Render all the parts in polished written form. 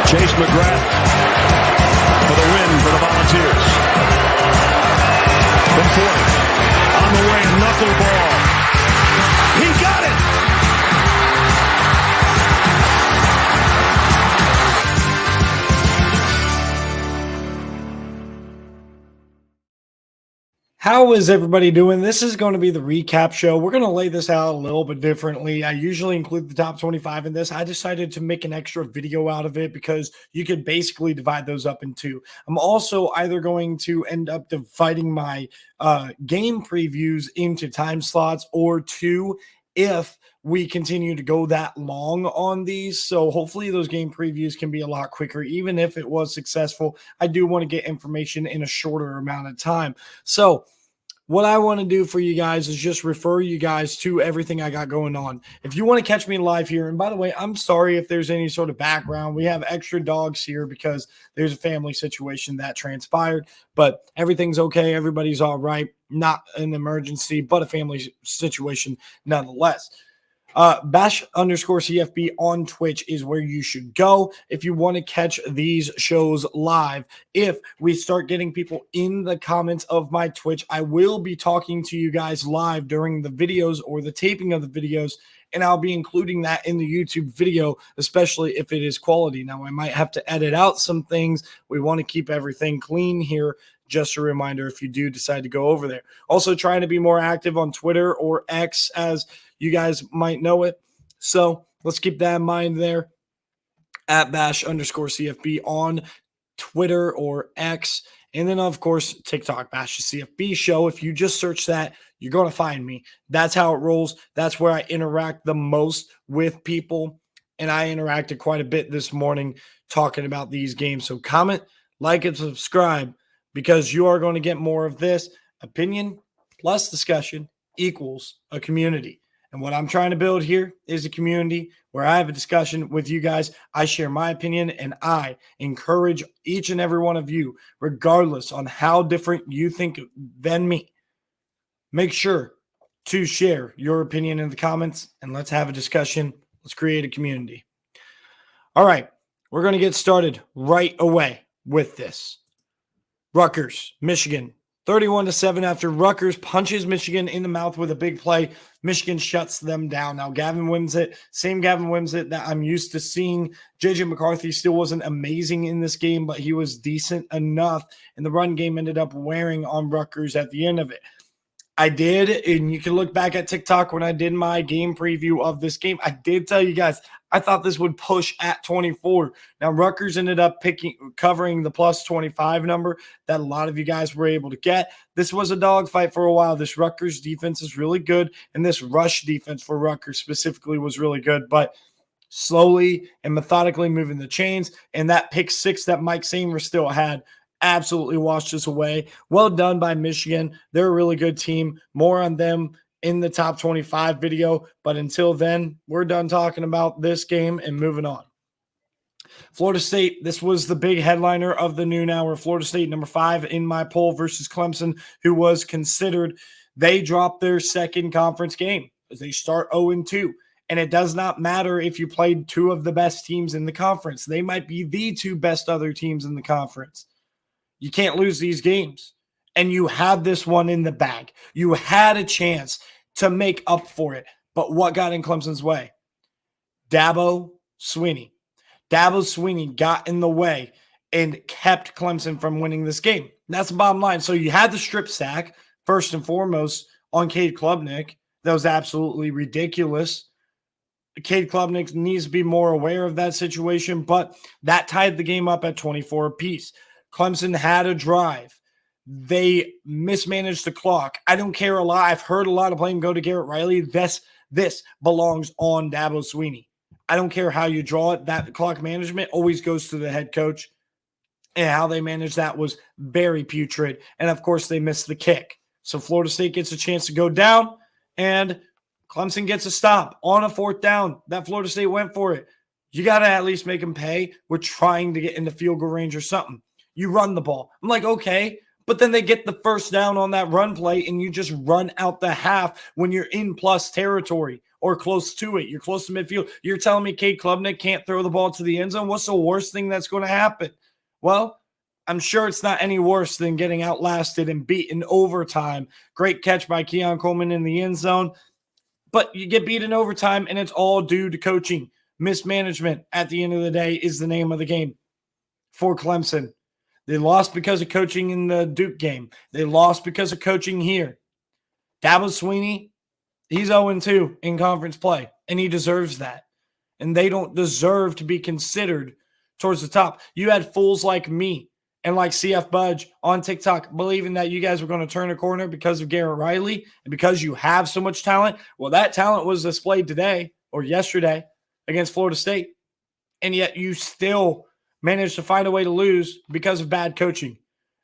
Chase McGrath for the win for the Volunteers. From 40, on the wing, knuckleball. He got it! How is everybody doing? This is going to be the recap show. We're going to lay this out a little bit differently. I usually include the top 25 in this. I decided to make an extra video out of it because you could basically divide those up in two. I'm also either going to end up dividing my game previews into time slots or two if we continue to go that long on these. So hopefully those game previews can be a lot quicker. Even if it was successful, I do want to get information in a shorter amount of time. So what I want to do for you guys is just refer you guys to everything I got going on. If you want to catch me live here, and by the way, I'm sorry if there's any sort of background. We have extra dogs here because there's a family situation that transpired, but everything's okay. Everybody's all right. Not an emergency, but a family situation nonetheless. Bash_CFB on Twitch is where you should go if you want to catch these shows live. If we start getting people in the comments of my Twitch, I will be talking to you guys live during the videos or the taping of the videos, and I'll be including that in the YouTube video, especially if it is quality. Now, I might have to edit out some things. We want to keep everything clean here. Just a reminder if you do decide to go over there. Also trying to be more active on Twitter or X, as you guys might know it. So let's keep that in mind there. At Bash_CFB on Twitter or X. And then, of course, TikTok, Bash_CFB show. If you just search that, you're going to find me. That's how it rolls. That's where I interact the most with people. And I interacted quite a bit this morning talking about these games. So comment, like, and subscribe, because you are going to get more of this. Opinion plus discussion equals a community. And what I'm trying to build here is a community where I have a discussion with you guys. I share my opinion, and I encourage each and every one of you, regardless on how different you think than me. Make sure to share your opinion in the comments, and let's have a discussion. Let's create a community. All right, we're going to get started right away with this. Rutgers, Michigan, 31-7 after Rutgers punches Michigan in the mouth with a big play. Michigan shuts them down. Now, Gavin Wimsatt, same Gavin Wimsatt that I'm used to seeing. J.J. McCarthy still wasn't amazing in this game, but he was decent enough, and the run game ended up wearing on Rutgers at the end of it. I did, and you can look back at TikTok when I did my game preview of this game. I did tell you guys I thought this would push at 24. Now, Rutgers ended up covering the plus 25 number that a lot of you guys were able to get. This was a dogfight for a while. This Rutgers defense is really good, and this rush defense for Rutgers specifically was really good, but slowly and methodically moving the chains, and that pick six that Mike Samer still had absolutely washed us away. Well done by Michigan. They're a really good team. More on them in the top 25 video. But until then, we're done talking about this game and moving on. Florida State, this was the big headliner of the noon hour. Florida State, number 5 in my poll versus Clemson, who was considered. They dropped their second conference game as they start 0-2. And it does not matter if you played two of the best teams in the conference. They might be the two best other teams in the conference. You can't lose these games. And you had this one in the bag. You had a chance to make up for it. But what got in Clemson's way? Dabo Swinney. Dabo Swinney got in the way and kept Clemson from winning this game. That's the bottom line. So you had the strip sack, first and foremost, on Cade Klubnik. That was absolutely ridiculous. Cade Klubnik needs to be more aware of that situation, but that tied the game up at 24 apiece. Clemson had a drive. They mismanaged the clock. I don't care a lot. I've heard a lot of blame go to Garrett Riley. This belongs on Dabo Swinney. I don't care how you draw it. That clock management always goes to the head coach. And how they managed that was very putrid. And, of course, they missed the kick. So Florida State gets a chance to go down, and Clemson gets a stop on a fourth down. That Florida State went for it. You got to at least make them pay. We're trying to get into field goal range or something. You run the ball. I'm like, okay. But then they get the first down on that run play, and you just run out the half when you're in plus territory. or close to it. You're close to midfield. You're telling me Cade Klubnik can't throw the ball to the end zone? What's the worst thing that's going to happen? Well, I'm sure it's not any worse than getting outlasted and beat in overtime. Great catch by Keon Coleman in the end zone. But you get beat in overtime, and it's all due to coaching. Mismanagement, at the end of the day, is the name of the game for Clemson. They lost because of coaching in the Duke game. They lost because of coaching here. Dabo Swinney, he's 0-2 in conference play, and he deserves that. And they don't deserve to be considered towards the top. You had fools like me and like CF Budge on TikTok believing that you guys were going to turn a corner because of Garrett Riley and because you have so much talent. Well, that talent was displayed today or yesterday against Florida State, and yet you still managed to find a way to lose because of bad coaching.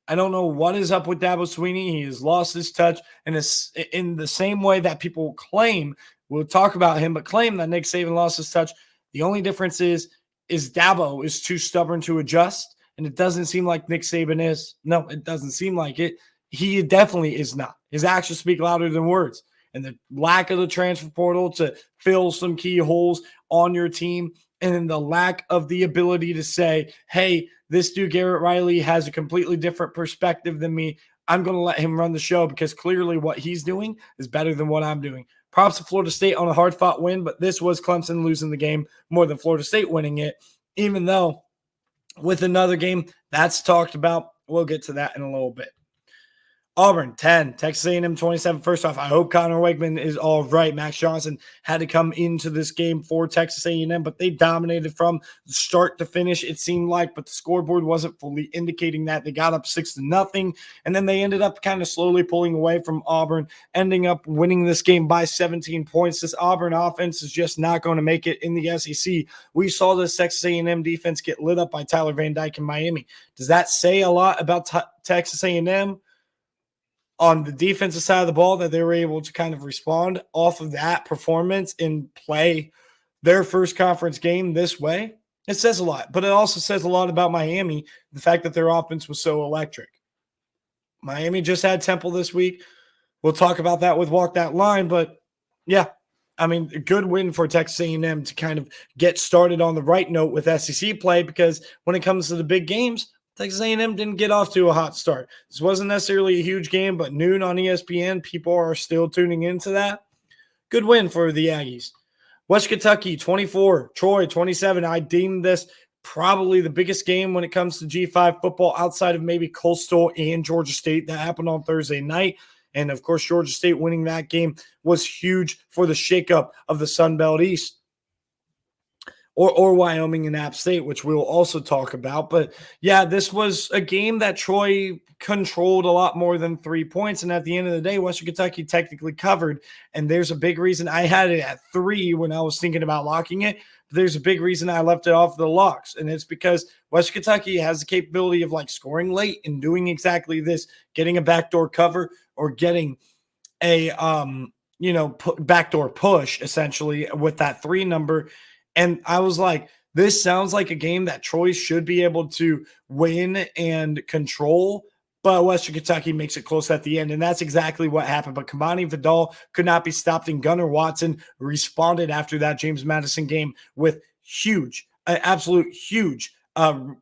I don't know what is up with Dabo Swinney. He has lost his touch, and it's in the same way that people claim, we'll talk about him, but claim that Nick Saban lost his touch. The only difference is Dabo is too stubborn to adjust, and it doesn't seem like Nick Saban is. No, it doesn't seem like it. He definitely is not. His actions speak louder than words. And the lack of the transfer portal to fill some key holes on your team, and then the lack of the ability to say, hey, this dude Garrett Riley has a completely different perspective than me. I'm going to let him run the show because clearly what he's doing is better than what I'm doing. Props to Florida State on a hard-fought win, but this was Clemson losing the game more than Florida State winning it, even though with another game that's talked about. We'll get to that in a little bit. Auburn 10, Texas A&M 27. First off, I hope Connor Wegman is all right. Max Johnson had to come into this game for Texas A&M, but they dominated from start to finish, it seemed like, but the scoreboard wasn't fully indicating that. They got up 6-0, and then they ended up kind of slowly pulling away from Auburn, ending up winning this game by 17 points. This Auburn offense is just not going to make it in the SEC. We saw this Texas A&M defense get lit up by Tyler Van Dyke in Miami. Does that say a lot about Texas A&M? On the defensive side of the ball, that they were able to kind of respond off of that performance and play their first conference game this way? It says a lot, but it also says a lot about Miami, the fact that their offense was so electric. Miami just had Temple this week. We'll talk about that with Walk That Line, but yeah, I mean, a good win for Texas A&M to kind of get started on the right note with SEC play, because when it comes to the big games, Texas A&M didn't get off to a hot start. This wasn't necessarily a huge game, but noon on ESPN, people are still tuning into that. Good win for the Aggies. West Kentucky, 24, Troy, 27. I deem this probably the biggest game when it comes to G5 football outside of maybe Coastal and Georgia State that happened on Thursday night. And, of course, Georgia State winning that game was huge for the shakeup of the Sun Belt East. Or Wyoming and App State, which we'll also talk about. But, yeah, this was a game that Troy controlled a lot more than 3 points. And at the end of the day, Western Kentucky technically covered. And there's a big reason I had it at 3 when I was thinking about locking it. But there's a big reason I left it off the locks. And it's because Western Kentucky has the capability of, like, scoring late and doing exactly this, getting a backdoor cover or getting a, backdoor push, essentially, with that 3 number. And I was like, this sounds like a game that Troy should be able to win and control, but Western Kentucky makes it close at the end, and that's exactly what happened. But Kamani Vidal could not be stopped, and Gunnar Watson responded after that James Madison game with absolute huge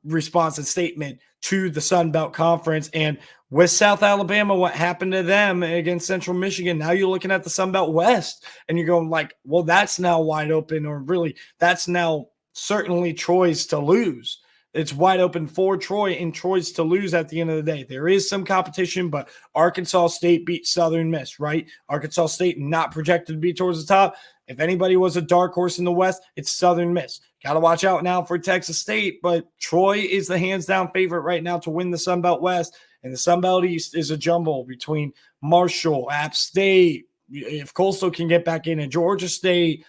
response and statement to the Sun Belt Conference. And with South Alabama, what happened to them against Central Michigan? Now you're looking at the Sun Belt West, and you're going like, well, that's now wide open, or really, that's now certainly Troy's to lose. It's wide open for Troy, and Troy's to lose at the end of the day. There is some competition, but Arkansas State beat Southern Miss, right? Arkansas State not projected to be towards the top. If anybody was a dark horse in the West, it's Southern Miss. Got to watch out now for Texas State, but Troy is the hands-down favorite right now to win the Sun Belt West. And the Sun Belt East is a jumble between Marshall, App State, if Coastal can get back in, and Georgia State.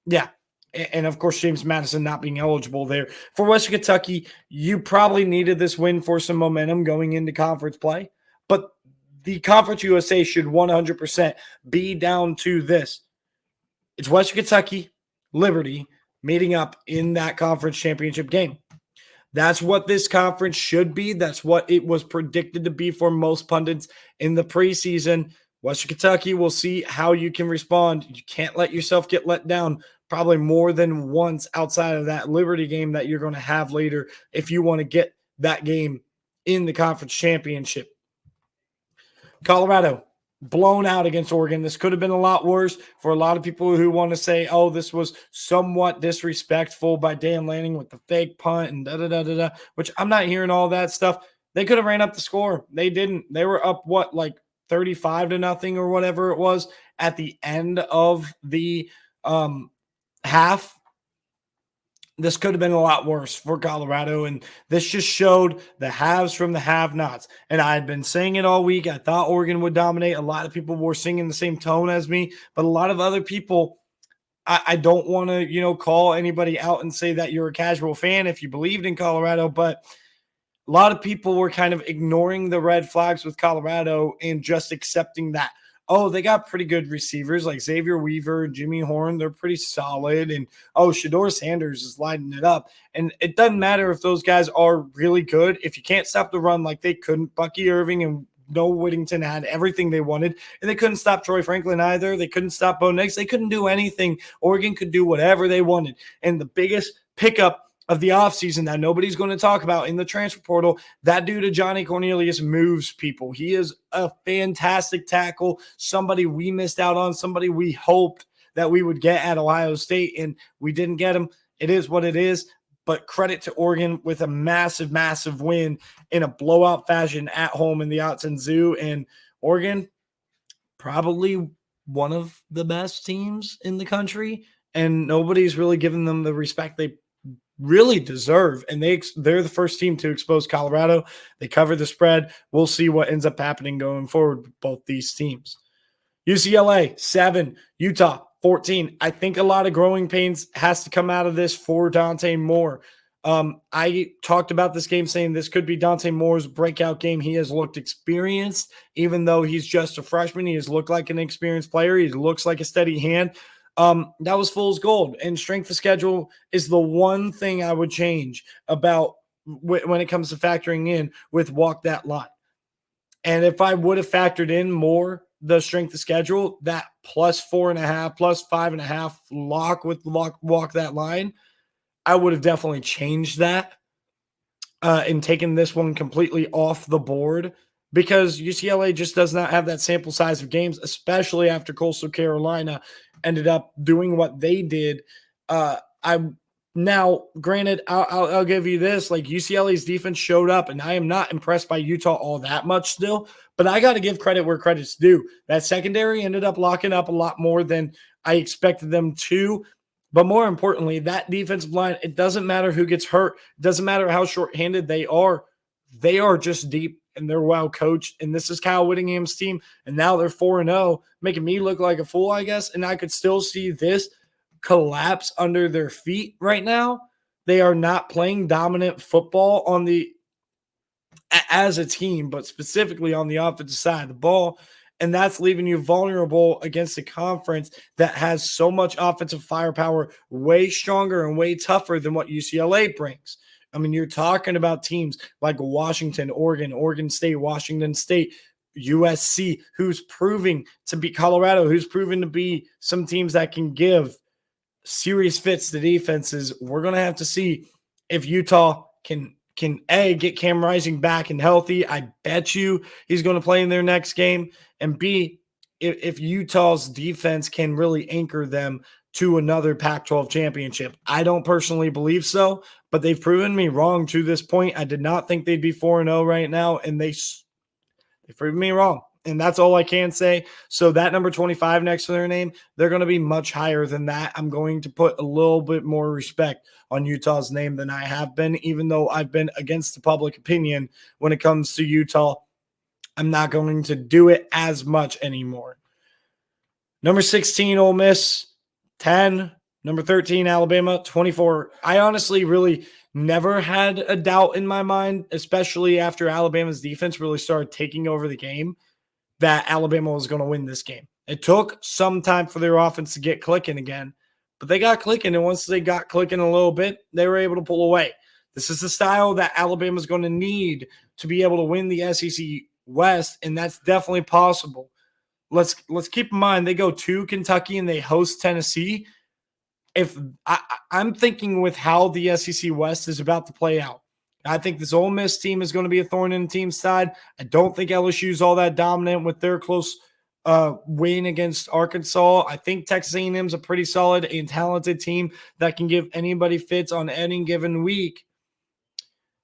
Yeah. And, of course, James Madison not being eligible there. For Western Kentucky, you probably needed this win for some momentum going into conference play. But the Conference USA should 100% be down to this. It's Western Kentucky, Liberty, meeting up in that conference championship game. That's what this conference should be. That's what it was predicted to be for most pundits in the preseason. Western Kentucky, we'll see how you can respond. You can't let yourself get let down probably more than once outside of that Liberty game that you're going to have later if you want to get that game in the conference championship. Colorado, blown out against Oregon. This could have been a lot worse for a lot of people who want to say, oh, this was somewhat disrespectful by Dan Lanning with the fake punt and da-da-da-da-da, which I'm not hearing all that stuff. They could have ran up the score. They didn't. They were up, 35-0 or whatever it was at the end of the half. This could have been a lot worse for Colorado, and this just showed the haves from the have-nots. And I had been saying it all week. I thought Oregon would dominate. A lot of people were singing the same tone as me, but a lot of other people, I don't want to, call anybody out and say that you're a casual fan if you believed in Colorado, but a lot of people were kind of ignoring the red flags with Colorado and just accepting that, oh, they got pretty good receivers like Xavier Weaver, Jimmy Horn. They're pretty solid. And, Shedeur Sanders is lighting it up. And it doesn't matter if those guys are really good. If you can't stop the run like they couldn't, Bucky Irving and Noah Whittington had everything they wanted. And they couldn't stop Troy Franklin either. They couldn't stop Bo Nix. They couldn't do anything. Oregon could do whatever they wanted. And the biggest pickup of the offseason that nobody's going to talk about in the transfer portal, that dude, Johnny Cornelius, moves people. He is a fantastic tackle, somebody we missed out on, somebody we hoped that we would get at Ohio State, and we didn't get him. It is what it is, but credit to Oregon with a massive, massive win in a blowout fashion at home in the Autzen Zoo, and Oregon probably one of the best teams in the country, and nobody's really given them the respect they really deserve, and they're the first team to expose Colorado. They covered the spread. We'll see what ends up happening going forward with both these teams. UCLA 7, Utah 14. I think a lot of growing pains has to come out of this for Dante Moore. I talked about this game saying this could be Dante Moore's breakout game. He has looked experienced, even though he's just a freshman. He has looked like an experienced player. He looks like a steady hand. That was fool's gold, and strength of schedule is the one thing I would change about when it comes to factoring in with walk that line. And if I would have factored in more the strength of schedule, that +4.5, +5.5 lock with walk that line, I would have definitely changed that and taken this one completely off the board, because UCLA just does not have that sample size of games, especially after Coastal Carolina ended up doing what they did. Now, granted, I'll give you this, like UCLA's defense showed up, and I am not impressed by Utah all that much still, but I got to give credit where credit's due. That secondary ended up locking up a lot more than I expected them to. But more importantly, that defensive line, it doesn't matter who gets hurt. It doesn't matter how shorthanded they are. They are just deep, and they're well coached. And this is Kyle Whittingham's team, and now they're 4-0, making me look like a fool, I guess. And I could still see this collapse under their feet right now. They are not playing dominant football as a team, but specifically on the offensive side of the ball. And that's leaving you vulnerable against a conference that has so much offensive firepower, way stronger and way tougher than what UCLA brings. I mean, you're talking about teams like Washington, Oregon, Oregon State, Washington State, USC, who's proving to be Colorado, who's proven to be some teams that can give serious fits to defenses. We're going to have to see if Utah can A, get Cam Rising back and healthy. I bet you he's going to play in their next game. And B, if Utah's defense can really anchor them to another Pac-12 championship. I don't personally believe so, but they've proven me wrong to this point. I did not think they'd be 4-0 right now, and they've proven me wrong. And that's all I can say. So that number 25 next to their name, they're going to be much higher than that. I'm going to put a little bit more respect on Utah's name than I have been, even though I've been against the public opinion when it comes to Utah. I'm not going to do it as much anymore. Number 16, Ole Miss, 10. Number 13, Alabama, 24. I honestly really never had a doubt in my mind, especially after Alabama's defense really started taking over the game, that Alabama was going to win this game. It took some time for their offense to get clicking again, but they got clicking, and once they got clicking a little bit, they were able to pull away. This is the style that Alabama's going to need to be able to win the SEC West, and that's definitely possible. let's keep in mind they go to Kentucky and they host Tennessee. If I'm thinking with how the SEC West is about to play out, I think this Ole Miss team is going to be a thorn in the team's side. I don't think LSU is all that dominant with their close win against Arkansas. I think Texas A&M is a pretty solid and talented team that can give anybody fits on any given week.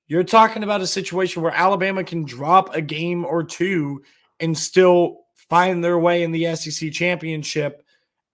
You're talking about a situation where Alabama can drop a game or two and still find their way in the SEC championship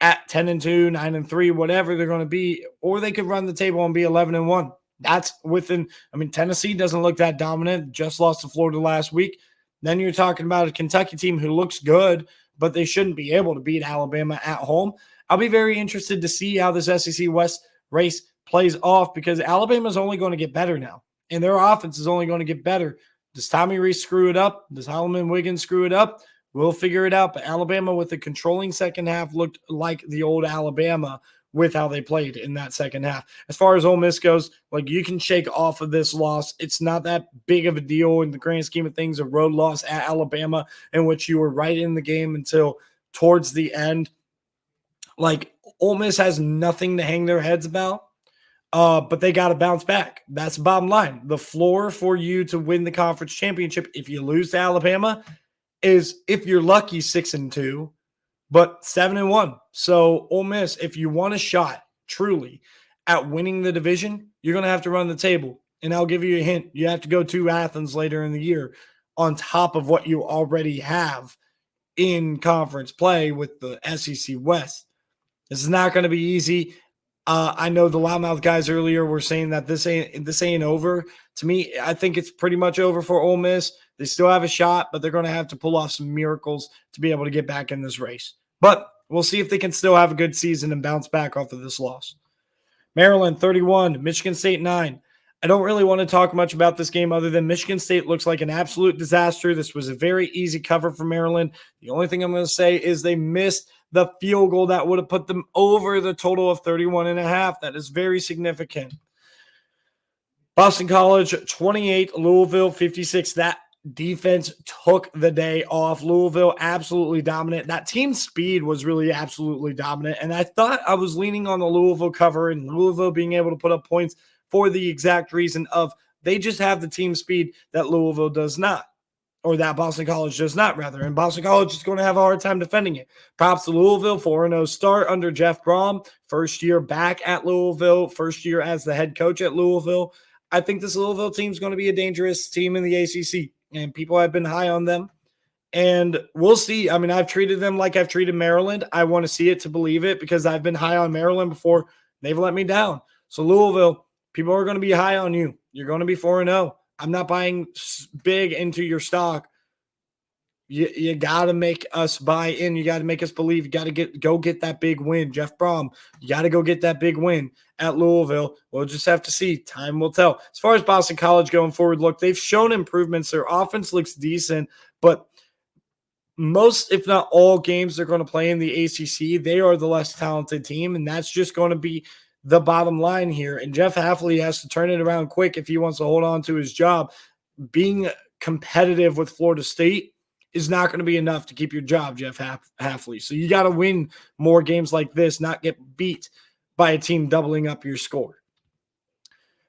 at 10-2, 9-3, whatever they're going to be, or they could run the table and be 11-1. That's within. I mean, Tennessee doesn't look that dominant. Just lost to Florida last week. Then you're talking about a Kentucky team who looks good, but they shouldn't be able to beat Alabama at home. I'll be very interested to see how this SEC West race plays off because Alabama's only going to get better now. And their offense is only going to get better. Does Tommy Rees screw it up? Does Holloman Wiggins screw it up? We'll figure it out. But Alabama with the controlling second half looked like the old Alabama with how they played in that second half. As far as Ole Miss goes, like you can shake off of this loss. It's not that big of a deal in the grand scheme of things. A road loss at Alabama in which you were right in the game until towards the end. Like Ole Miss has nothing to hang their heads about. But they got to bounce back. That's the bottom line. The floor for you to win the conference championship, if you lose to Alabama, is if you're lucky 6-2, but 7-1. So Ole Miss, if you want a shot truly at winning the division, you're going to have to run the table. And I'll give you a hint. You have to go to Athens later in the year on top of what you already have in conference play with the SEC West. This is not going to be easy. I know the loudmouth guys earlier were saying that this ain't over. To me, I think it's pretty much over for Ole Miss. They still have a shot, but they're going to have to pull off some miracles to be able to get back in this race. But we'll see if they can still have a good season and bounce back off of this loss. Maryland 31, Michigan State 9. I don't really want to talk much about this game other than Michigan State looks like an absolute disaster. This was a very easy cover for Maryland. The only thing I'm going to say is they missed the field goal that would have put them over the total of 31.5. That is very significant. Boston College 28, Louisville 56. That defense took the day off. Louisville absolutely dominant. That team speed was really absolutely dominant. And I thought I was leaning on the Louisville cover and Louisville being able to put up points for the exact reason of they just have the team speed that Louisville does not. Or that Boston College does not, rather. And Boston College is going to have a hard time defending it. Props to Louisville, 4-0 start under Jeff Brom. First year back at Louisville. First year as the head coach at Louisville. I think this Louisville team is going to be a dangerous team in the ACC. And people have been high on them. And we'll see. I mean, I've treated them like I've treated Maryland. I want to see it to believe it because I've been high on Maryland before. They've let me down. So Louisville, people are going to be high on you. You're going to be 4-0. I'm not buying big into your stock. You got to make us buy in. You got to make us believe. You got to go get that big win. Jeff Brom, you got to go get that big win at Louisville. We'll just have to see. Time will tell. As far as Boston College going forward, look, they've shown improvements. Their offense looks decent, but most, if not all, games they're going to play in the ACC, they are the less talented team, and that's just going to be the bottom line here. And Jeff Hafley has to turn it around quick if he wants to hold on to his job. Being competitive with Florida State is not going to be enough to keep your job, Jeff Hafley. So you got to win more games like this, not get beat by a team doubling up your score.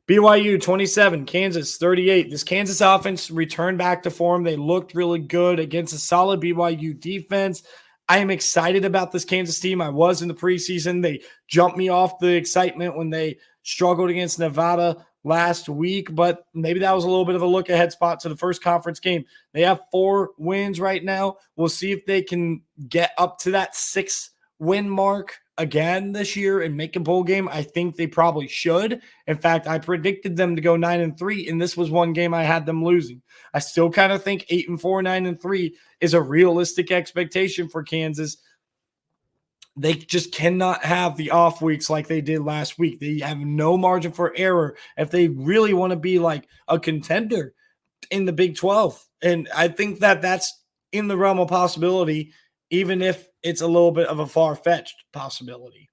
BYU 27, Kansas 38. This Kansas offense returned back to form. They looked really good against a solid BYU defense. I am excited about this Kansas team. I was in the preseason. They jumped me off the excitement when they struggled against Nevada last week, but maybe that was a little bit of a look ahead spot to the first conference game. They have 4 wins right now. We'll see if they can get up to that 6-win mark again this year and make a bowl game. I think they probably should. In fact, I predicted them to go 9-3, and this was one game I had them losing. I still kind of think 8-4, 9-3 is a realistic expectation for Kansas. They just cannot have the off weeks like they did last week. They have no margin for error if they really want to be like a contender in the Big 12. And I think that that's in the realm of possibility, even if it's a little bit of a far-fetched possibility.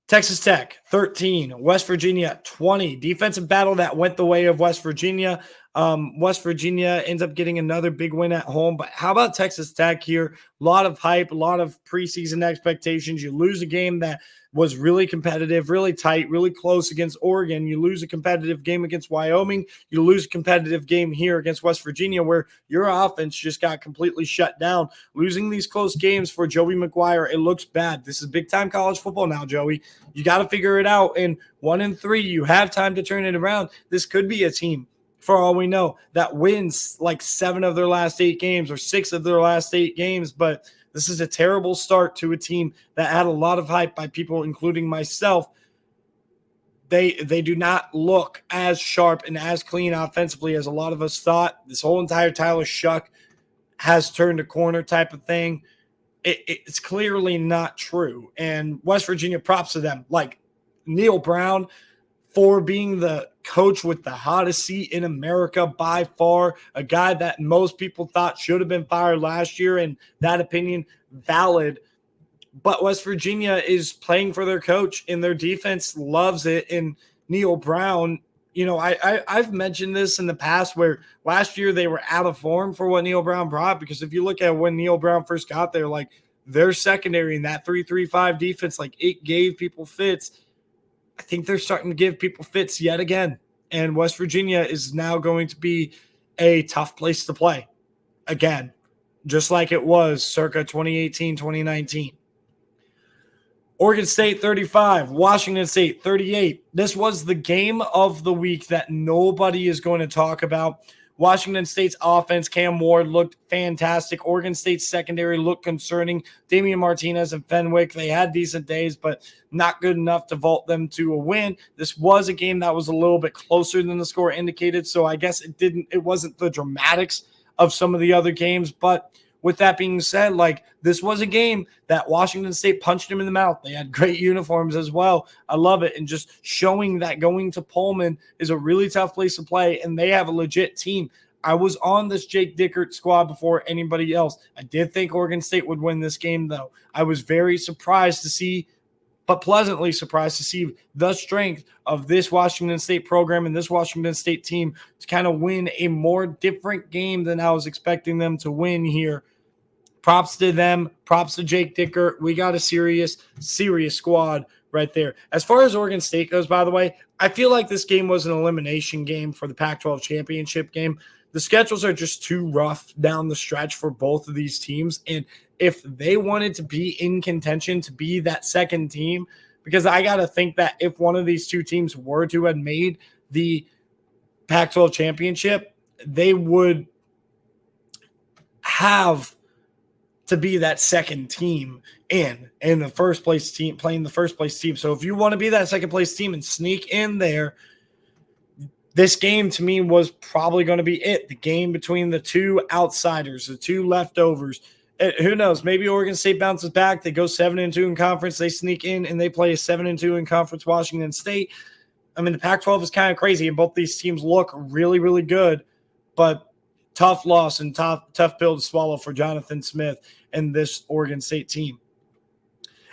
Texas Tech, 13. West Virginia, 20. Defensive battle that went the way of West Virginia. West Virginia ends up getting another big win at home. But how about Texas Tech here? A lot of hype, a lot of preseason expectations. You lose a game that was really competitive, really tight, really close against Oregon. You lose a competitive game against Wyoming. You lose a competitive game here against West Virginia where your offense just got completely shut down. Losing these close games for Joey McGuire, it looks bad. This is big-time college football now, Joey. You got to figure it out. And 1-3, you have time to turn it around. This could be a team, for all we know, that wins like 7 of their last 8 games or 6 of their last 8 games. But this is a terrible start to a team that had a lot of hype by people, including myself. They do not look as sharp and as clean offensively as a lot of us thought. This whole entire Tyler Shuck has turned a corner type of thing. It's clearly not true. And West Virginia, props to them. Like Neil Brown, for being the coach with the hottest seat in America by far, a guy that most people thought should have been fired last year, and that opinion valid. But West Virginia is playing for their coach, and their defense loves it. And Neil Brown, you know, I've mentioned this in the past where last year they were out of form for what Neil Brown brought, because if you look at when Neil Brown first got there, like their secondary in that 3-3-5 defense, like it gave people fits. I think they're starting to give people fits yet again. And West Virginia is now going to be a tough place to play again, just like it was circa 2018, 2019. Oregon State 35, Washington State 38. This was the game of the week that nobody is going to talk about. Washington State's offense, Cam Ward, looked fantastic. Oregon State's secondary looked concerning. Damian Martinez and Fenwick, they had decent days, but not good enough to vault them to a win. This was a game that was a little bit closer than the score indicated, so I guess it wasn't the dramatics of some of the other games. But with that being said, like this was a game that Washington State punched him in the mouth. They had great uniforms as well. I love it. And just showing that going to Pullman is a really tough place to play, and they have a legit team. I was on this Jake Dickert squad before anybody else. I did think Oregon State would win this game, though. I was very surprised to see, but pleasantly surprised to see the strength of this Washington State program and this Washington State team to kind of win a more different game than I was expecting them to win here. Props to them. Props to Jake Dickert. We got a serious squad right there. As far as Oregon State goes, by the way, I feel like this game was an elimination game for the Pac-12 championship game. The schedules are just too rough down the stretch for both of these teams. And if they wanted to be in contention to be that second team, because I got to think that if one of these two teams were to have made the Pac-12 championship, they would have to be that second team in the first place team, playing the first place team. So if you want to be that second place team and sneak in there, this game to me was probably going to be it. The game between the two outsiders, the two leftovers. Who knows? Maybe Oregon State bounces back. They go 7-2 in conference. They sneak in and they play a 7-2 in conference Washington State. I mean, the Pac-12 is kind of crazy, and both these teams look really, really good, but tough loss and tough pill to swallow for Jonathan Smith and this Oregon State team.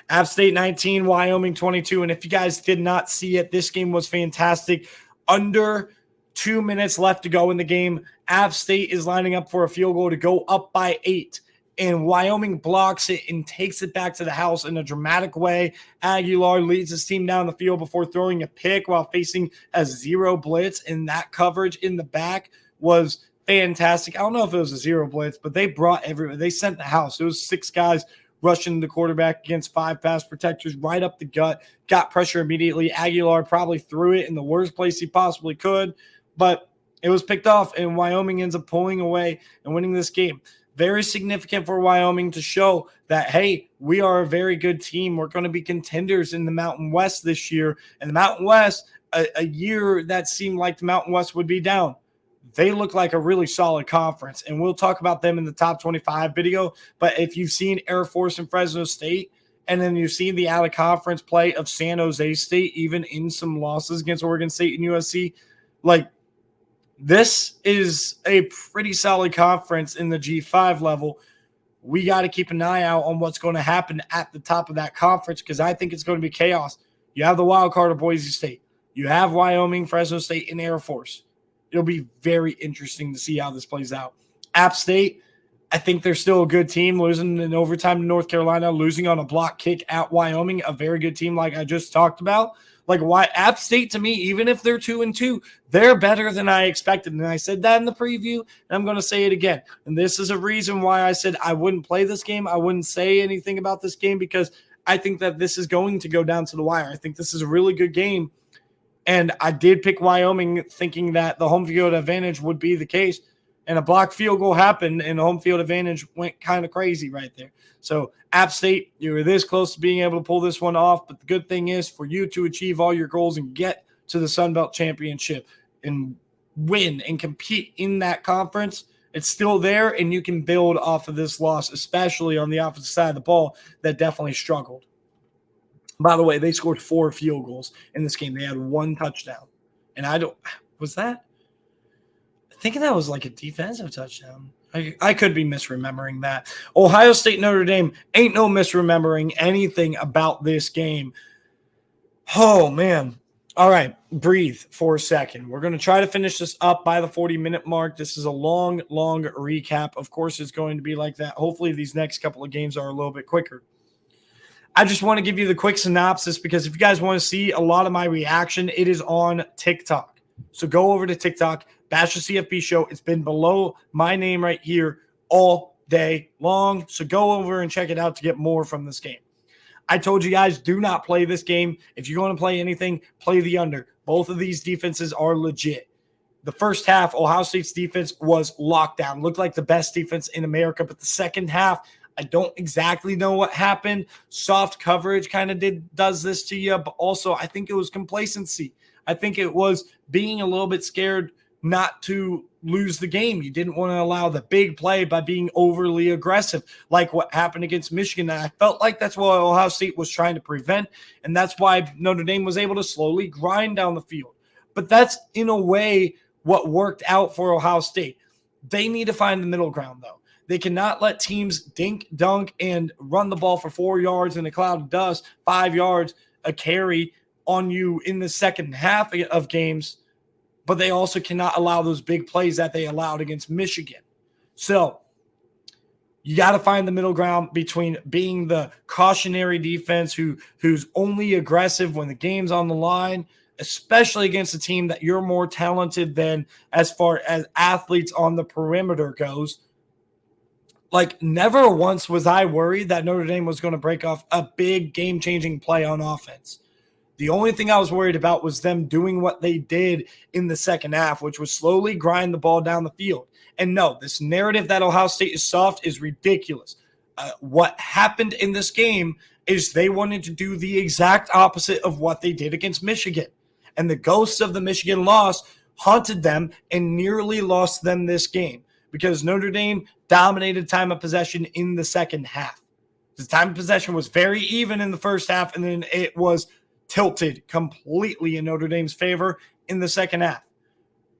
App State 19, Wyoming 22. And if you guys did not see it, this game was fantastic. Under 2 minutes left to go in the game. App State is lining up for a field goal to go up by 8. And Wyoming blocks it and takes it back to the house in a dramatic way. Aguilar leads his team down the field before throwing a pick while facing a 0 blitz. And that coverage in the back was fantastic. I don't know if it was a 0 blitz, but they brought everyone. They sent the house. It was 6 guys rushing the quarterback against 5 pass protectors right up the gut. Got pressure immediately. Aguilar probably threw it in the worst place he possibly could, but it was picked off, and Wyoming ends up pulling away and winning this game. Very significant for Wyoming to show that, hey, we are a very good team. We're going to be contenders in the Mountain West this year. And the Mountain West, a year that seemed like the Mountain West would be down. They look like a really solid conference, and we'll talk about them in the top 25 video. But if you've seen Air Force and Fresno State, and then you've seen the out-of-conference play of San Jose State, even in some losses against Oregon State and USC, like this is a pretty solid conference in the G5 level. We got to keep an eye out on what's going to happen at the top of that conference, because I think it's going to be chaos. You have the wild card of Boise State. You have Wyoming, Fresno State, and Air Force. It'll be very interesting to see how this plays out. App State, I think they're still a good team, losing in overtime to North Carolina, losing on a block kick at Wyoming, a very good team like I just talked about. Like, why App State, to me, even if they're 2-2, they're better than I expected. And I said that in the preview, and I'm going to say it again. And this is a reason why I said I wouldn't play this game. I wouldn't say anything about this game because I think that this is going to go down to the wire. I think this is a really good game. And I did pick Wyoming thinking that the home field advantage would be the case. And a blocked field goal happened, and the home field advantage went kind of crazy right there. So, App State, you were this close to being able to pull this one off. But the good thing is for you to achieve all your goals and get to the Sun Belt Championship and win and compete in that conference, it's still there, and you can build off of this loss, especially on the offensive side of the ball that definitely struggled. By the way, they scored 4 field goals in this game. They had 1 touchdown. And was that? Thinking that was like a defensive touchdown. I could be misremembering that. Ohio State, Notre Dame, ain't no misremembering anything about this game. Oh, man. All right, breathe for a second. We're going to try to finish this up by the 40-minute mark. This is a long, long recap. Of course, it's going to be like that. Hopefully, these next couple of games are a little bit quicker. I just want to give you the quick synopsis because if you guys want to see a lot of my reaction, it is on TikTok. So go over to TikTok. Bash the CFB show. It's been below my name right here all day long. So go over and check it out to get more from this game. I told you guys, do not play this game. If you're going to play anything, play the under. Both of these defenses are legit. The first half, Ohio State's defense was locked down. Looked like the best defense in America. But the second half, I don't exactly know what happened. Soft coverage kind of does this to you. But also, I think it was complacency. I think it was being a little bit scared not to lose the game. You didn't want to allow the big play by being overly aggressive, like what happened against Michigan. And I felt like that's what Ohio State was trying to prevent, and that's why Notre Dame was able to slowly grind down the field. But that's, in a way, what worked out for Ohio State. They need to find the middle ground, though. They cannot let teams dink, dunk, and run the ball for 4 yards in a cloud of dust, 5 yards a carry on you in the second half of games, but they also cannot allow those big plays that they allowed against Michigan. So you got to find the middle ground between being the cautionary defense who's only aggressive when the game's on the line, especially against a team that you're more talented than as far as athletes on the perimeter goes. Like, never once was I worried that Notre Dame was going to break off a big game-changing play on offense. The only thing I was worried about was them doing what they did in the second half, which was slowly grind the ball down the field. And no, this narrative that Ohio State is soft is ridiculous. What happened in this game is they wanted to do the exact opposite of what they did against Michigan. And the ghosts of the Michigan loss haunted them and nearly lost them this game because Notre Dame dominated time of possession in the second half. The time of possession was very even in the first half, and then it was tilted completely in Notre Dame's favor in the second half.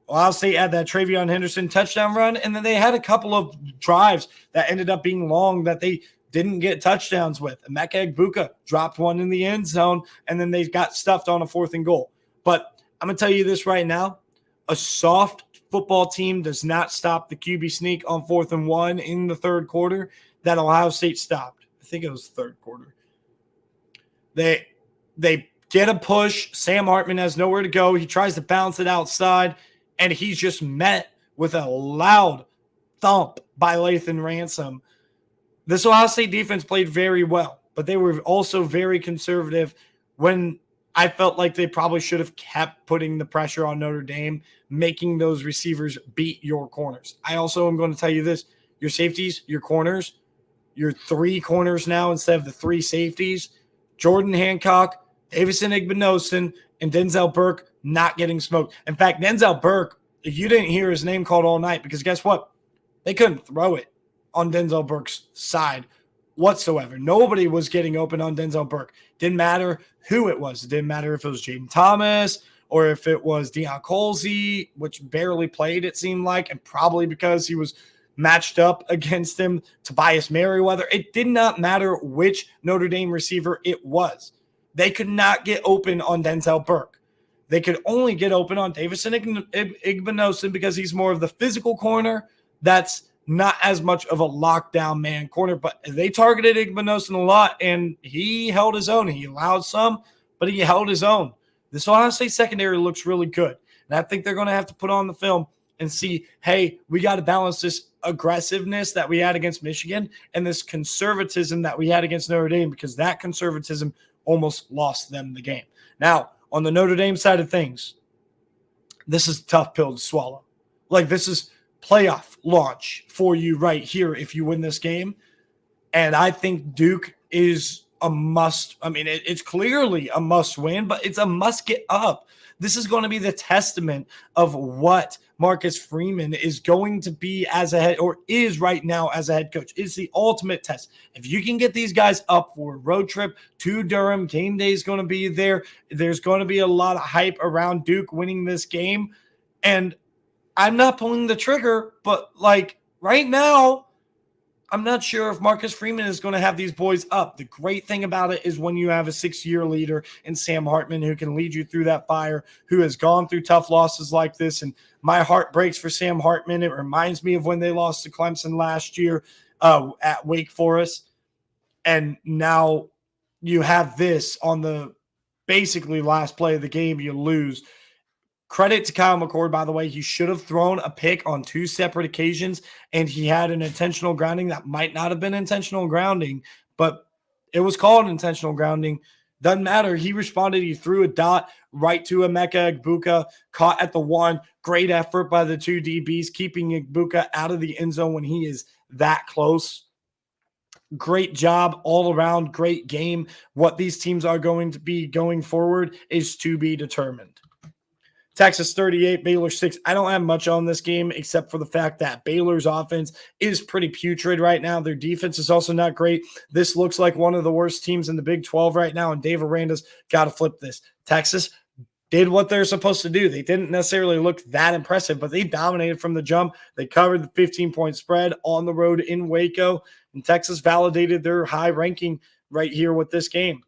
Ohio State had that Travion Henderson touchdown run, and then they had a couple of drives that ended up being long that they didn't get touchdowns with. Emeka Egbuka dropped one in the end zone, and then they got stuffed on a 4th and goal. But I'm going to tell you this right now. A soft football team does not stop the QB sneak on 4th and 1 in the third quarter that Ohio State stopped. I think it was the third quarter. They get a push. Sam Hartman has nowhere to go. He tries to bounce it outside, and he's just met with a loud thump by Lathan Ransom. This Ohio State defense played very well, but they were also very conservative when I felt like they probably should have kept putting the pressure on Notre Dame, making those receivers beat your corners. I also am going to tell you this. Your safeties, your corners, your 3 corners now instead of the 3 safeties, Jordan Hancock, Davison Igbinosun, and Denzel Burke not getting smoked. In fact, Denzel Burke, you didn't hear his name called all night because guess what? They couldn't throw it on Denzel Burke's side whatsoever. Nobody was getting open on Denzel Burke. Didn't matter who it was. It didn't matter if it was Jaden Thomas or if it was Deion Colsey, which barely played, it seemed like, and probably because he was matched up against him, Tobias Merriweather. It did not matter which Notre Dame receiver it was. They could not get open on Denzel Burke. they could only get open on Davison Igbinosun because he's more of the physical corner. That's not as much of a lockdown man corner, but they targeted Igbinosun a lot, and he held his own. He allowed some, but he held his own. This Ohio State secondary looks really good, and I think they're going to have to put on the film and see, hey, we got to balance this aggressiveness that we had against Michigan and this conservatism that we had against Notre Dame, because that conservatism almost lost them the game. Now, on the Notre Dame side of things, this is a tough pill to swallow. Like, this is playoff launch for you right here if you win this game. And I think Duke is a must. I mean, it's clearly a must win, but it's a must get up. This is going to be the testament of what Marcus Freeman is going to be as a head, or is right now as a head coach. It's the ultimate test. If you can get these guys up for a road trip to Durham, game day is going to be there. There's going to be a lot of hype around Duke winning this game. And I'm not pulling the trigger, but like right now, I'm not sure if Marcus Freeman is going to have these boys up. The great thing about it is when you have a 6-year leader in Sam Hartman who can lead you through that fire, who has gone through tough losses like this. And my heart breaks for Sam Hartman. It reminds me of when they lost to Clemson last year at Wake Forest. And now you have this on the basically last play of the game, you lose. Credit to Kyle McCord, by the way. He should have thrown a pick on 2 separate occasions, and he had an intentional grounding that might not have been intentional grounding, but it was called intentional grounding. Doesn't matter. He responded. He threw a dot right to Emeka Egbuka, caught at the 1. Great effort by the 2 DBs, keeping Egbuka out of the end zone when he is that close. Great job all around. Great game. What these teams are going to be going forward is to be determined. Texas 38, Baylor 6. I don't have much on this game except for the fact that Baylor's offense is pretty putrid right now. Their defense is also not great. This looks like one of the worst teams in the Big 12 right now, and Dave Aranda's got to flip this. Texas did what they're supposed to do. They didn't necessarily look that impressive, but they dominated from the jump. They covered the 15-point spread on the road in Waco, and Texas validated their high ranking right here with this game.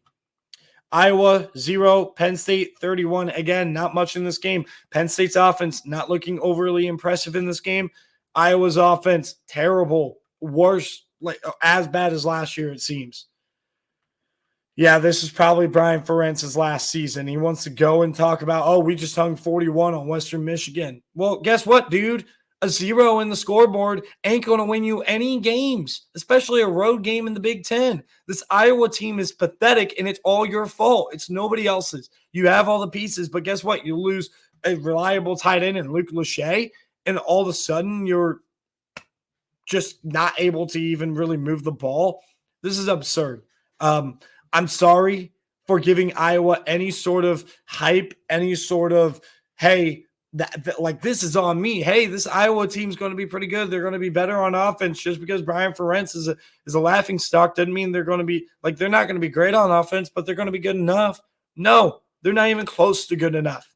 Iowa 0, Penn State 31. Again, not much in this game. Penn State's offense not looking overly impressive in this game. Iowa's offense terrible, worse, like as bad as last year it seems. Yeah, this is probably Brian Ferentz's last season. He wants to go and talk about, oh, we just hung 41 on Western Michigan. Well, guess what, dude? A 0 in the scoreboard ain't going to win you any games, especially a road game in the Big Ten. This Iowa team is pathetic, and it's all your fault. It's nobody else's. You have all the pieces, but guess what? You lose a reliable tight end in Luke Lachey, and all of a sudden you're just not able to even really move the ball. This is absurd. I'm sorry for giving Iowa any sort of hype, any sort of, hey, that like this is on me. Hey, this Iowa team's going to be pretty good. They're going to be better on offense. Just because Brian Ferentz is a laughing stock doesn't mean they're going to be like, they're not going to be great on offense, but they're going to be good enough. No, they're not even close to good enough.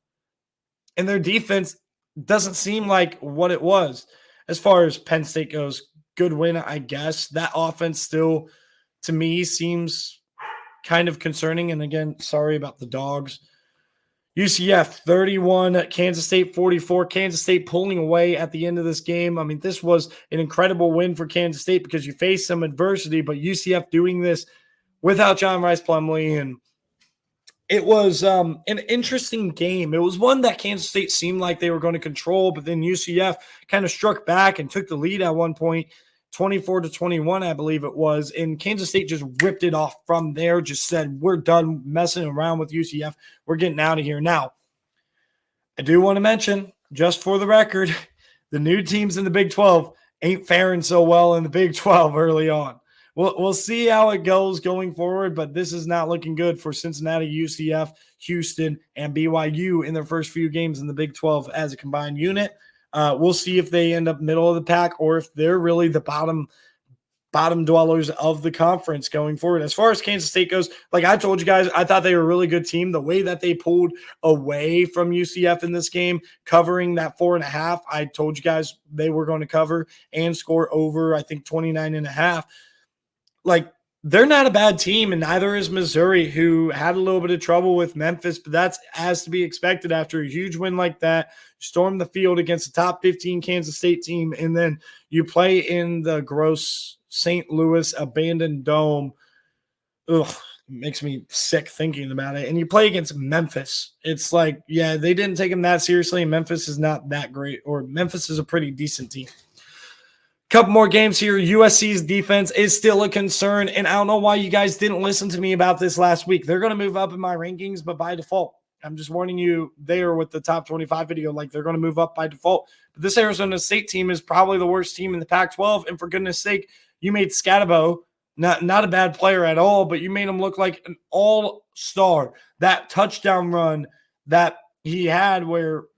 And their defense doesn't seem like what it was. As far as Penn State goes, good win, I guess. That offense still, to me, seems kind of concerning. And again, sorry about the dogs. UCF 31, Kansas State 44. Kansas State pulling away at the end of this game. I mean, this was an incredible win for Kansas State because you faced some adversity, but UCF doing this without John Rice Plumlee, and it was an interesting game. It was one that Kansas State seemed like they were going to control, but then UCF kind of struck back and took the lead at one point. 24-21, I believe it was. And Kansas State just ripped it off from there, just said, we're done messing around with UCF. We're getting out of here. Now, I do want to mention, just for the record, the new teams in the Big 12 ain't faring so well in the Big 12 early on. We'll see how it goes going forward, but this is not looking good for Cincinnati, UCF, Houston, and BYU in their first few games in the Big 12 as a combined unit. We'll see if they end up middle of the pack or if they're really the bottom dwellers of the conference going forward. As far as Kansas State goes, like I told you guys, I thought they were a really good team. The way that they pulled away from UCF in this game, covering that 4.5, I told you guys they were going to cover and score over, I think, 29.5. Like, they're not a bad team, and neither is Missouri, who had a little bit of trouble with Memphis, but that's as to be expected after a huge win like that. Storm the field against a top 15 Kansas State team, and then you play in the gross St. Louis abandoned dome. Ugh, makes me sick thinking about it. And you play against Memphis. It's like, yeah, they didn't take them that seriously. Memphis is not that great, or Memphis is a pretty decent team. Couple more games here. USC's defense is still a concern, and I don't know why you guys didn't listen to me about this last week. They're going to move up in my rankings, but by default. I'm just warning you there with the top 25 video, like they're going to move up by default. But this Arizona State team is probably the worst team in the Pac-12, and for goodness sake, you made Scatabo not a bad player at all, but you made him look like an all-star. That touchdown run that he had where –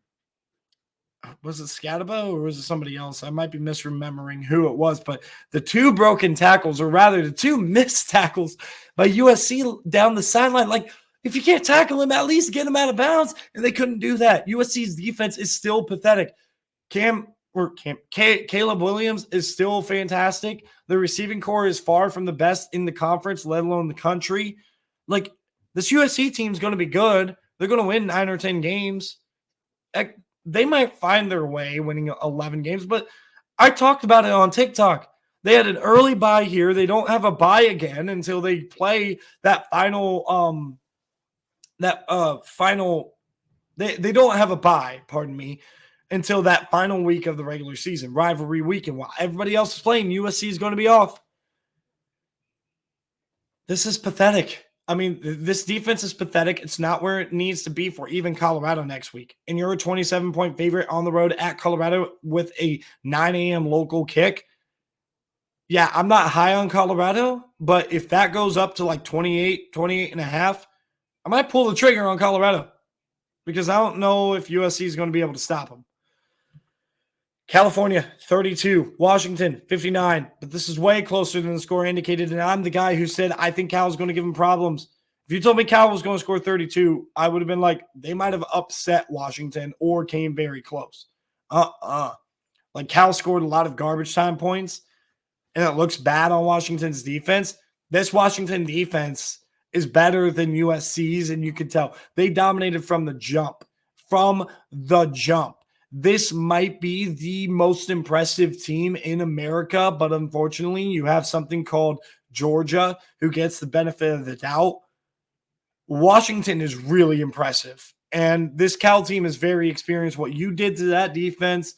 was it Scatabo or was it somebody else? I might be misremembering who it was, but the two broken tackles, or rather the two missed tackles by USC down the sideline. Like, if you can't tackle him, at least get him out of bounds. And they couldn't do that. USC's defense is still pathetic. Caleb Williams is still fantastic. The receiving core is far from the best in the conference, let alone the country. Like, this USC team is going to be good. They're going to win 9 or 10 games. They might find their way winning 11 games, but I talked about it on TikTok. They had an early bye here. They don't have a bye again until they play that final they don't have a bye, pardon me, until that final week of the regular season, rivalry weekend. While everybody else is playing, USC is going to be off. This is pathetic. I mean, this defense is pathetic. It's not where it needs to be for even Colorado next week. And you're a 27-point favorite on the road at Colorado with a 9 a.m. local kick. Yeah, I'm not high on Colorado, but if that goes up to like 28 and a half, I might pull the trigger on Colorado because I don't know if USC is going to be able to stop them. California, 32. Washington, 59. But this is way closer than the score indicated, and I'm the guy who said I think Cal's going to give him problems. If you told me Cal was going to score 32, I would have been like, they might have upset Washington or came very close. Like, Cal scored a lot of garbage time points, and it looks bad on Washington's defense. This Washington defense is better than USC's, and you can tell. They dominated from the jump. This might be the most impressive team in America, but unfortunately, you have something called Georgia who gets the benefit of the doubt. Washington is really impressive, and this Cal team is very experienced. What you did to that defense,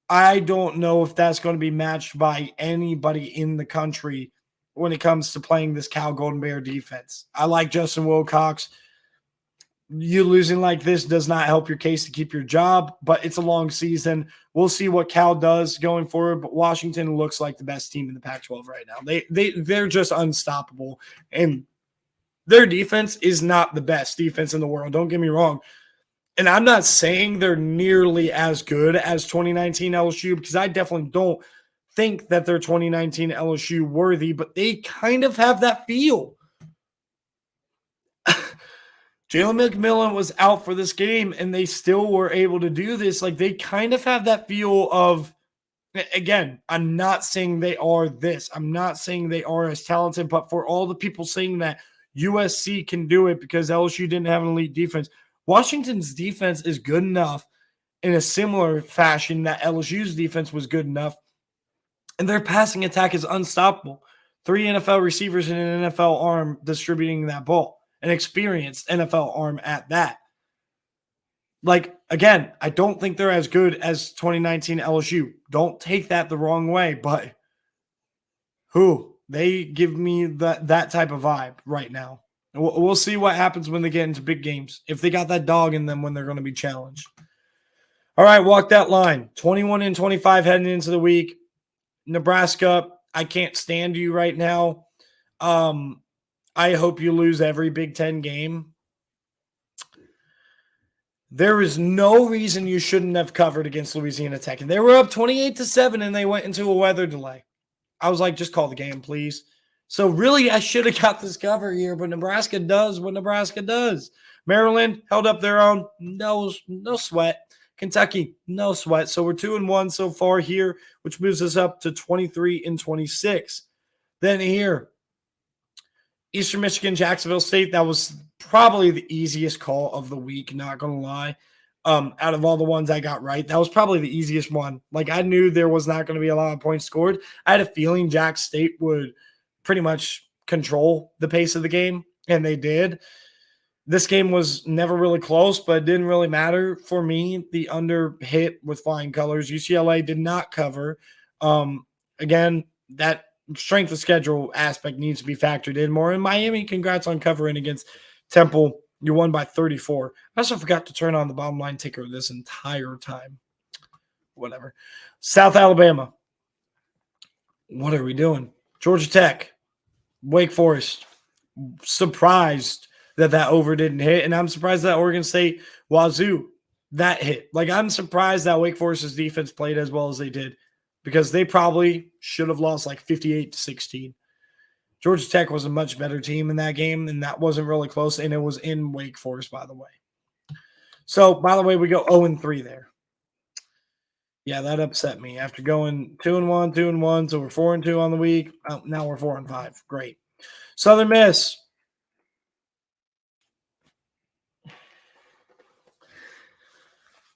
I don't know if that's going to be matched by anybody in the country when it comes to playing this Cal Golden Bear defense. I like Justin Wilcox. You losing like this does not help your case to keep your job, but it's a long season. We'll see what Cal does going forward, but Washington looks like the best team in the Pac-12 right now. They're just unstoppable, and their defense is not the best defense in the world. Don't get me wrong. And I'm not saying they're nearly as good as 2019 LSU because I definitely don't think that they're 2019 LSU worthy, but they kind of have that feel. Jalen McMillan was out for this game, and they still were able to do this. Like, they kind of have that feel of, again, I'm not saying they are this. I'm not saying they are as talented, but for all the people saying that USC can do it because LSU didn't have an elite defense, Washington's defense is good enough in a similar fashion that LSU's defense was good enough, and their passing attack is unstoppable. 3 NFL receivers and an NFL arm distributing that ball. An experienced NFL arm at that. Like, again, I don't think they're as good as 2019 LSU. Don't take that the wrong way, but they give me that type of vibe right now. We'll see what happens when they get into big games. If they got that dog in them when they're going to be challenged. All right, walk that line. 21-25 heading into the week. Nebraska, I can't stand you right now. I hope you lose every Big Ten game. There is no reason you shouldn't have covered against Louisiana Tech. And they were up 28-7, and they went into a weather delay. I was like, just call the game, please. So really, I should have got this cover here, but Nebraska does what Nebraska does. Maryland held up their own. No sweat. Kentucky, no sweat. So we're 2-1 so far here, which moves us up to 23-26. Then here, Eastern Michigan, Jacksonville State, that was probably the easiest call of the week, not going to lie. Out of all the ones I got right, that was probably the easiest one. Like, I knew there was not going to be a lot of points scored. I had a feeling Jack State would pretty much control the pace of the game, and they did. This game was never really close, but it didn't really matter for me. The under hit with flying colors. UCLA did not cover. Again, that strength of schedule aspect needs to be factored in more. And Miami, congrats on covering against Temple. You won by 34. I also forgot to turn on the bottom line ticker this entire time. Whatever. South Alabama. What are we doing? Georgia Tech. Wake Forest. Surprised that over didn't hit. And I'm surprised that Oregon State Wazoo, that hit. Like, I'm surprised that Wake Forest's defense played as well as they did, because they probably should have lost like 58-16. Georgia Tech was a much better team in that game, and that wasn't really close, and it was in Wake Forest, by the way. So, by the way, we go 0-3 there. Yeah, that upset me. After going 2-1, 2-1, so we're 4-2 on the week. Oh, now we're 4-5. Great. Southern Miss.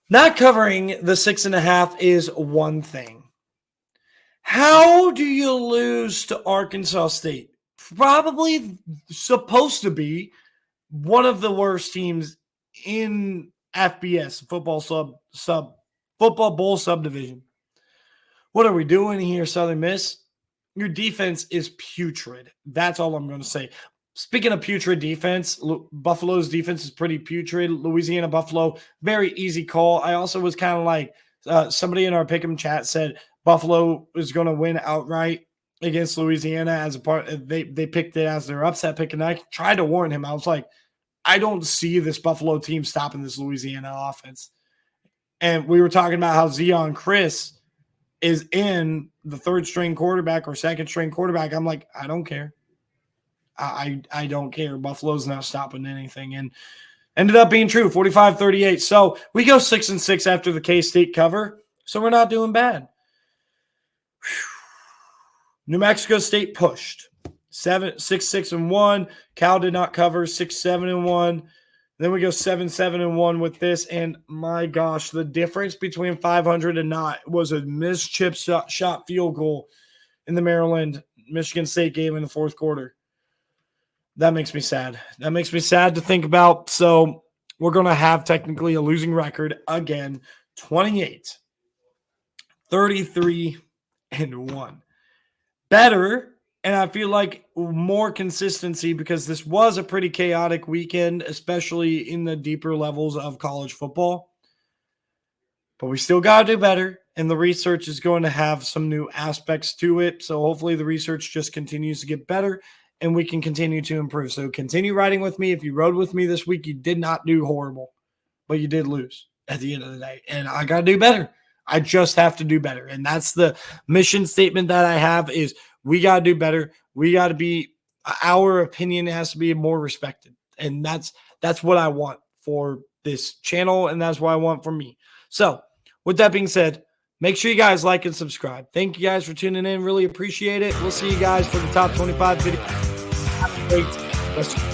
Not covering the 6.5 is one thing. How do you lose to Arkansas State? Probably supposed to be one of the worst teams in FBS, football bowl subdivision. What are we doing here, Southern Miss? Your defense is putrid. That's all I'm going to say. Speaking of putrid defense, Buffalo's defense is pretty putrid. Louisiana Buffalo, very easy call. I also was kind of like, somebody in our Pick'em chat said Buffalo is going to win outright against Louisiana as a part. They picked it as their upset pick, and I tried to warn him. I was like, I don't see this Buffalo team stopping this Louisiana offense. And we were talking about how Zion Chris is in the third string quarterback or second string quarterback. I'm like, I don't care. I don't care. Buffalo's not stopping anything. And ended up being true, 45-38. So we go 6-6 after the K-State cover. So we're not doing bad. New Mexico State pushed 6-6-1. Cal did not cover 6-7-1. Then we go 7-7-1 with this. And my gosh, the difference between 500 and not was a missed chip shot field goal in the Maryland-Michigan State game in the fourth quarter. That makes me sad. That makes me sad to think about. So we're going to have technically a losing record again, 28-33-1. Better, and I feel like more consistency, because this was a pretty chaotic weekend, especially in the deeper levels of college football. But we still got to do better, and the research is going to have some new aspects to it. So hopefully the research just continues to get better, and we can continue to improve. So continue riding with me. If you rode with me this week, you did not do horrible, but you did lose at the end of the day. And I got to do better. I just have to do better. And that's the mission statement that I have, is we got to do better. We got to be, our opinion has to be more respected. And that's what I want for this channel. And that's what I want from me. So with that being said, make sure you guys like and subscribe. Thank you guys for tuning in. Really appreciate it. We'll see you guys for the top 25 video. Have a great rest of